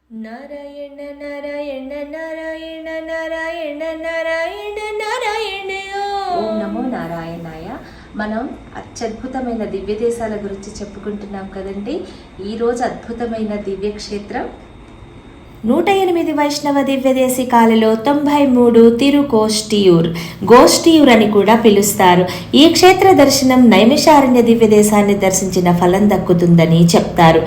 నారాయణ నారాయణ నారాయణ నారాయణ నారాయణ నారాయణ ఓం నమో నారాయణాయ. మనం అత్యద్భుతమైన దివ్య దేశాల గురించి చెప్పుకుంటున్నాం కదండి. ఈరోజు అద్భుతమైన దివ్యక్షేత్రం 108 వైష్ణవ దివ్యదేశికాలలో 93 తిరుకోష్టియూర్, గోష్టియూర్ అని కూడా పిలుస్తారు. ఈ క్షేత్ర దర్శనం నైమిషారణ్య దివ్యదేశాన్ని దర్శించిన ఫలం దక్కుతుందని చెప్తారు.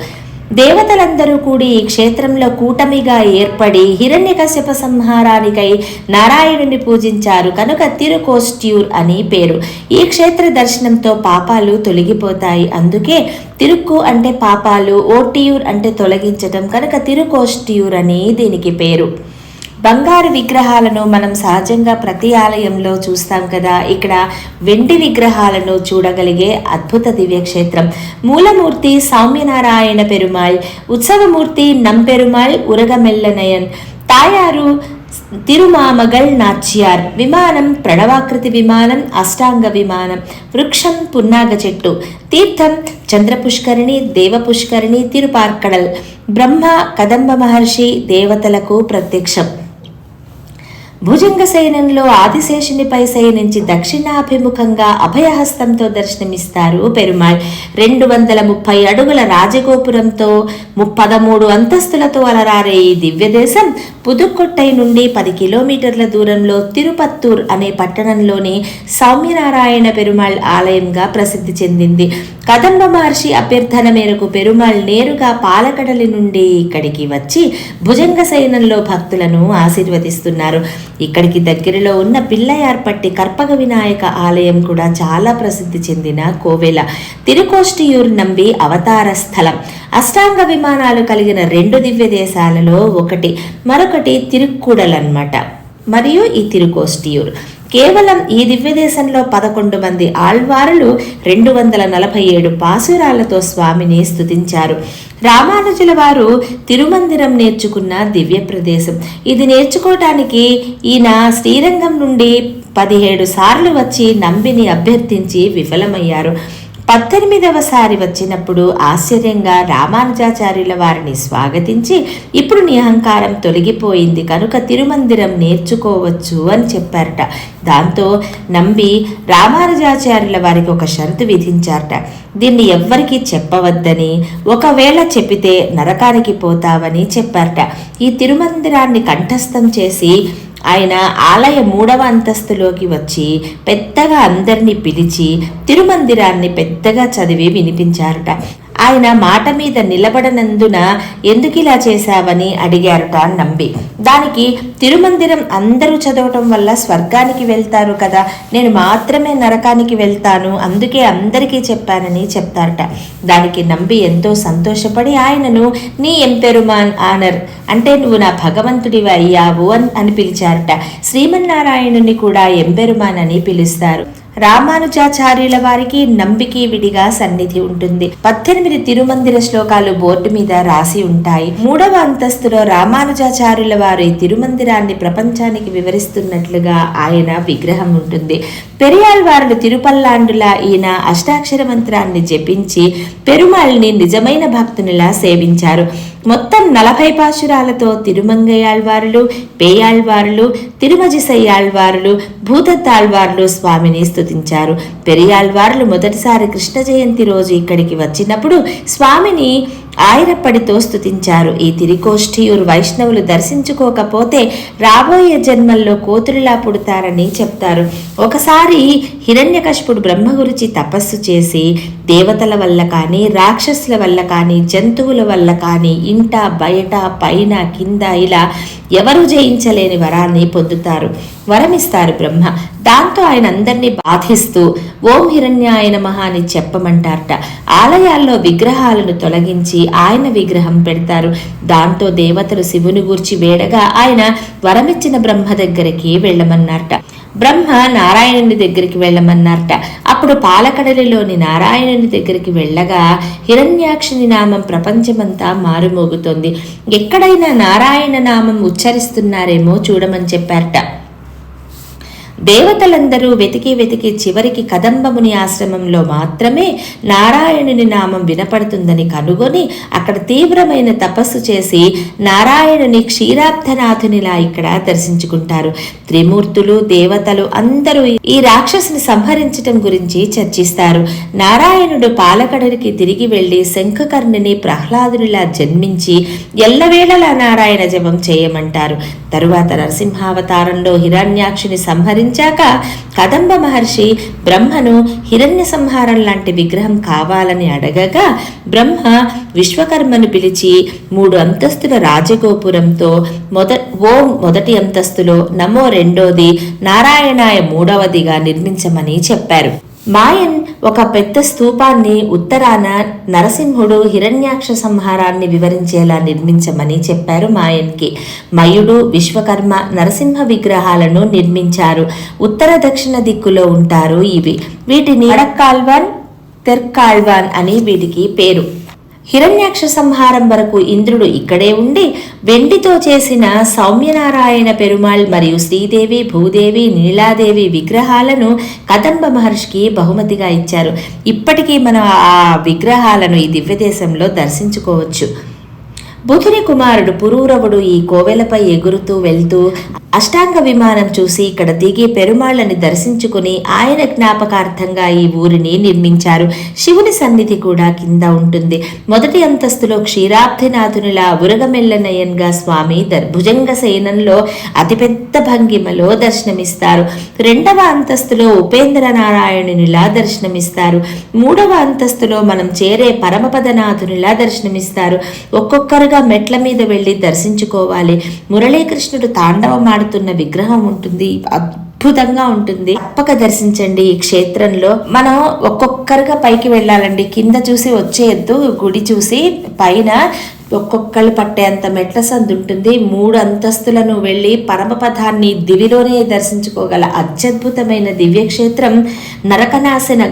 దేవతలందరూ కూడి ఈ క్షేత్రంలో కూటమిగా ఏర్పడి హిరణ్యకశ్యప సంహారానికై నారాయణుని పూజించారు కనుక తిరుకోష్టియూర్ అని పేరు. ఈ క్షేత్ర దర్శనంతో పాపాలు తొలగిపోతాయి. అందుకే తిరుక్కు అంటే పాపాలు, ఓటియూర్ అంటే తొలగించటం కనుక తిరుకోష్టియూర్ అని దీనికి పేరు. బంగారు విగ్రహాలను మనం సహజంగా ప్రతి ఆలయంలో చూస్తాం కదా. ఇక్కడ వెండి విగ్రహాలను చూడగలిగే అద్భుత దివ్యక్షేత్రం. మూలమూర్తి సౌమ్యనారాయణ పెరుమాళ్, ఉత్సవమూర్తి నంపెరుమాళ్ ఉరగమెల్లనయన్, తాయారు తిరుమామగల్ నాచ్యార్, విమానం ప్రణవాకృతి విమానం, అష్టాంగ విమానం, వృక్షం పున్నాగ చెట్టు, తీర్థం చంద్రపుష్కరిణి, దేవపుష్కరిణి, తిరుపార్కడల్, బ్రహ్మ కదంబ మహర్షి దేవతలకు ప్రత్యక్షం. భుజంగ శయనంలో ఆదిశేషునిపై శయనించి దక్షిణాభిముఖంగా అభయహస్తంతో దర్శనమిస్తారు పెరుమాళ్. 230 అడుగుల రాజగోపురంతో 13 అంతస్తులతో అలరారే ఈ దివ్యదేశం పుదుక్కొట్టై నుండి 10 కిలోమీటర్ల దూరంలో తిరుపత్తూర్ అనే పట్టణంలోని సౌమ్యనారాయణ పెరుమాళ్ ఆలయంగా ప్రసిద్ధి చెందింది. కదంబ మహర్షి అభ్యర్థన మేరకు పెరుమాళ్ నేరుగా పాలకడలి నుండి ఇక్కడికి వచ్చి భుజంగ శయనంలో భక్తులను ఆశీర్వదిస్తున్నారు. ఇక్కడికి దగ్గరలో ఉన్న పిల్లయార్పట్టి కర్పగ వినాయక ఆలయం కూడా చాలా ప్రసిద్ధి చెందిన కోవెల. తిరుకోష్టియూర్ నంబి అవతార స్థలం. అష్టాంగ విమానాలు కలిగిన 2 దివ్య దేశాలలో మరొకటి తిరుక్కుడల్ అన్నమాట. మరియు ఈ తిరుకోష్టియూర్ కేవలం ఈ దివ్యదేశంలో 11 మంది ఆళ్వారులు 247 పాసురాలతో స్వామిని స్తుతించారు. రామానుజుల వారు తిరుమందిరం నేర్చుకున్న దివ్య ప్రదేశం ఇది. నేర్చుకోవటానికి ఈయన శ్రీరంగం నుండి 17 సార్లు వచ్చి నంబిని అభ్యర్థించి విఫలమయ్యారు. 18వ సారి వచ్చినప్పుడు ఆశ్చర్యంగా రామానుజాచార్యుల వారిని స్వాగతించి ఇప్పుడు నీ అహంకారం తొలగిపోయింది కనుక తిరుమందిరం నేర్చుకోవచ్చు అని చెప్పారట. దాంతో నంబి రామానుజాచార్యుల వారికి ఒక షరతు విధించారట. దీన్ని ఎవ్వరికీ చెప్పవద్దని, ఒకవేళ చెప్పితే నరకానికి పోతావని చెప్పారట. ఈ తిరుమందిరాన్ని కంఠస్థం చేసి ఆయన ఆలయ 3వ అంతస్తులోకి వచ్చి పెద్దగా అందరినీ పిలిచి తిరుమందిరాన్ని పెద్దగా చదివి వినిపించారట. ఆయన మాట మీద నిలబడనందున ఎందుకు ఇలా చేశావని అడిగారట నంబి. దానికి తిరుమందిరం అందరూ చదవటం వల్ల స్వర్గానికి వెళ్తారు కదా, నేను మాత్రమే నరకానికి వెళ్తాను, అందుకే అందరికీ చెప్పానని చెప్తారట. దానికి నంబి ఎంతో సంతోషపడి ఆయనను నీ ఎంపెరుమాన్ ఆనర్ అంటే నువ్వు నా భగవంతుడివి అయ్యావు అని పిలిచారట. శ్రీమన్నారాయణుని కూడా ఎంపెరుమాన్ అని పిలుస్తారు. రామానుజాచార్యుల వారికి నంబికి విడిగా సన్నిధి ఉంటుంది. 18 తిరుమందిర శ్లోకాలు బోర్డు మీద రాసి ఉంటాయి. 3వ అంతస్తులో రామానుజాచార్యుల వారి తిరుమందిరాన్ని ప్రపంచానికి వివరిస్తున్నట్లుగా ఆయన విగ్రహం ఉంటుంది. పెరియాళ్వారులు తిరుపల్లాండులా ఈయన అష్టాక్షర మంత్రాన్ని జపించి పెరుమాళ్ని నిజమైన భక్తునిలా సేవించారు. మొత్తం 40 పాశురాలతో తిరుమంగయాళ్వారులు, పేయాళ్వారులు, తిరుమజిసయ్యాళ్వారులు, భూతత్తాళ్వారులు స్వామిని స్తుతించారు. పెరియాళ్వారులు మొదటిసారి కృష్ణ జయంతి రోజు ఇక్కడికి వచ్చినప్పుడు స్వామిని ఆయిరప్పడితో స్తుతించారు. ఈ తిరుకోష్టియూర్ వైష్ణవులు దర్శించుకోకపోతే రాబోయే జన్మల్లో కోతులులా పుడతారని చెప్తారు. ఒకసారి హిరణ్యకశిపుడు బ్రహ్మ గురించి తపస్సు చేసి దేవతల వల్ల కానీ, రాక్షసుల వల్ల కానీ, జంతువుల వల్ల కానీ ఇంట బయట పైన కింద ఇలా ఎవరు జయించలేని వరాన్ని పొందుతారు, వరమిస్తారు బ్రహ్మ. దాంతో ఆయన అందరినీ బాధిస్తూ ఓం హిరణ్యాయ నమః అని చెప్పమంటారట. ఆలయాల్లో విగ్రహాలను తొలగించి ఆయన విగ్రహం పెడతారు. దాంతో దేవతలు శివుని గూర్చి వేడగా ఆయన వరమిచ్చిన బ్రహ్మ దగ్గరికి వెళ్ళమన్నారట. బ్రహ్మ నారాయణుని దగ్గరికి వెళ్ళమన్నారట. అప్పుడు పాలకడలిలోని నారాయణుని దగ్గరికి వెళ్ళగా హిరణ్యాక్షుని నామం ప్రపంచమంతా మారుమోగుతోంది. ఎక్కడైనా నారాయణ నామం ఉచ్చరిస్తున్నారేమో చూడమని చెప్పారట. దేవతలందరూ వెతికి చివరికి కదంబముని ఆశ్రమంలో మాత్రమే నారాయణుని నామం వినపడుతుందని కనుగొని అక్కడ తీవ్రమైన తపస్సు చేసి నారాయణుని క్షీరాబ్ధనాథునిలా ఇక్కడ దర్శించుకుంటారు. త్రిమూర్తులు, దేవతలు అందరూ ఈ రాక్షసుని సంహరించటం గురించి చర్చిస్తారు. నారాయణుడు పాలకడలికి తిరిగి వెళ్లి శంఖకర్ణిని ప్రహ్లాదునిలా జన్మించి ఎల్లవేళలా నారాయణ జపం చేయమంటారు. తరువాత నరసింహావతారంలో హిరణ్యాక్షుని సంహరించాక కదంబ మహర్షి బ్రహ్మను హిరణ్య సంహారం లాంటి విగ్రహం కావాలని అడగగా బ్రహ్మ విశ్వకర్మను పిలిచి 3 అంతస్తుల రాజగోపురంతో ఓం మొదటి అంతస్తులో, నమో రెండోది, నారాయణాయ 3వదిగా నిర్మించమని చెప్పారు. మాయన్ ఒక పెద్ద స్తూపాన్ని ఉత్తరాన నరసింహుడు హిరణ్యాక్ష సంహారాన్ని వివరించేలా నిర్మించమని చెప్పారు మాయన్కి. మయుడు, విశ్వకర్మ నరసింహ విగ్రహాలను నిర్మించారు. ఉత్తర దక్షిణ దిక్కులో ఉంటారు ఇవి. వీటిని వడక్కాల్వాన్, తెర్కాల్వాన్ అని వీటికి పేరు. హిరణ్యాక్ష సంహారం వరకు ఇంద్రుడు ఇక్కడే ఉండి వెండితో చేసిన సౌమ్యనారాయణ పెరుమాళ్ మరియు శ్రీదేవి, భూదేవి, నీలాదేవి విగ్రహాలను కదంబ మహర్షికి బహుమతిగా ఇచ్చారు. ఇప్పటికీ మనం ఆ విగ్రహాలను ఈ దివ్యదేశంలో దర్శించుకోవచ్చు. బుధుని కుమారుడు పురూరవుడు ఈ కోవెలపై ఎగురుతూ వెళ్తూ అష్టాంగ విమానం చూసి ఇక్కడ దిగి పెరుమాళ్ళని దర్శించుకుని ఆయన జ్ఞాపకార్థంగా ఈ ఊరిని నిర్మించారు. శివుని సన్నిధి కూడా కింద ఉంటుంది. మొదటి అంతస్తులో క్షీరాబ్ధినాథునిలా ఉరగమెల్లనయన్గా స్వామి భుజంగ శయనంలో అతిపెద్ద భంగిమలో దర్శనమిస్తారు. 2వ అంతస్తులో ఉపేంద్ర నారాయణునిలా దర్శనమిస్తారు. 3వ అంతస్తులో మనం చేరే పరమపదనాథునిలా దర్శనమిస్తారు. ఒక్కొక్కరుగా మెట్ల మీద వెళ్లి దర్శించుకోవాలి. మురళీకృష్ణుడు తాండవం ఆడుతున్న విగ్రహం ఉంటుంది. అద్భుతంగా ఉంటుంది. తప్పక దర్శించండి. ఈ క్షేత్రంలో మనం ఒక్కొక్కరుగా పైకి వెళ్ళాలండి. కింద చూసి వచ్చేయద్దు. గుడి చూసి పైన ఒక్కొక్కళ్ళు పట్టేంత మెట్ల సందు ఉంటుంది. 3 అంతస్తులను వెళ్ళి పరమపదాన్ని దివిలోనే దర్శించుకోగల అత్యద్భుతమైన దివ్యక్షేత్రం నరకనాశన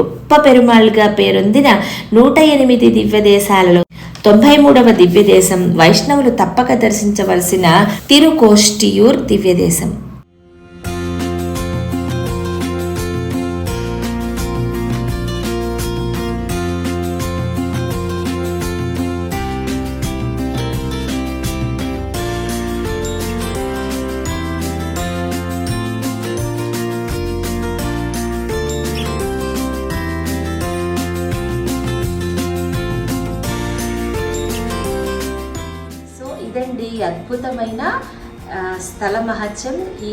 గొప్ప పెరుమాళ్ళుగా పేరొందిన 108 దివ్యదేశాలలో 93వ దివ్యదేశం వైష్ణవులు తప్పక దర్శించవలసిన తిరుకోష్టియూర్ దివ్యదేశం. ఇదండి అద్భుతమైన స్థల మహత్యం, ఈ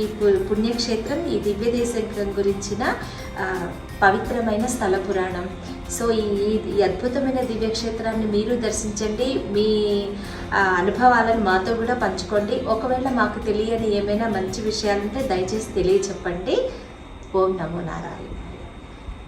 పుణ్యక్షేత్రం, ఈ దివ్యదేశం గురించిన పవిత్రమైన స్థల పురాణం. సో ఈ అద్భుతమైన దివ్యక్షేత్రాన్ని మీరు దర్శించండి. మీ అనుభవాలను మాతో కూడా పంచుకోండి. ఒకవేళ మాకు తెలియని ఏమైనా మంచి విషయాలుంటే దయచేసి తెలియచెప్పండి. ఓం నమో నారాయణ.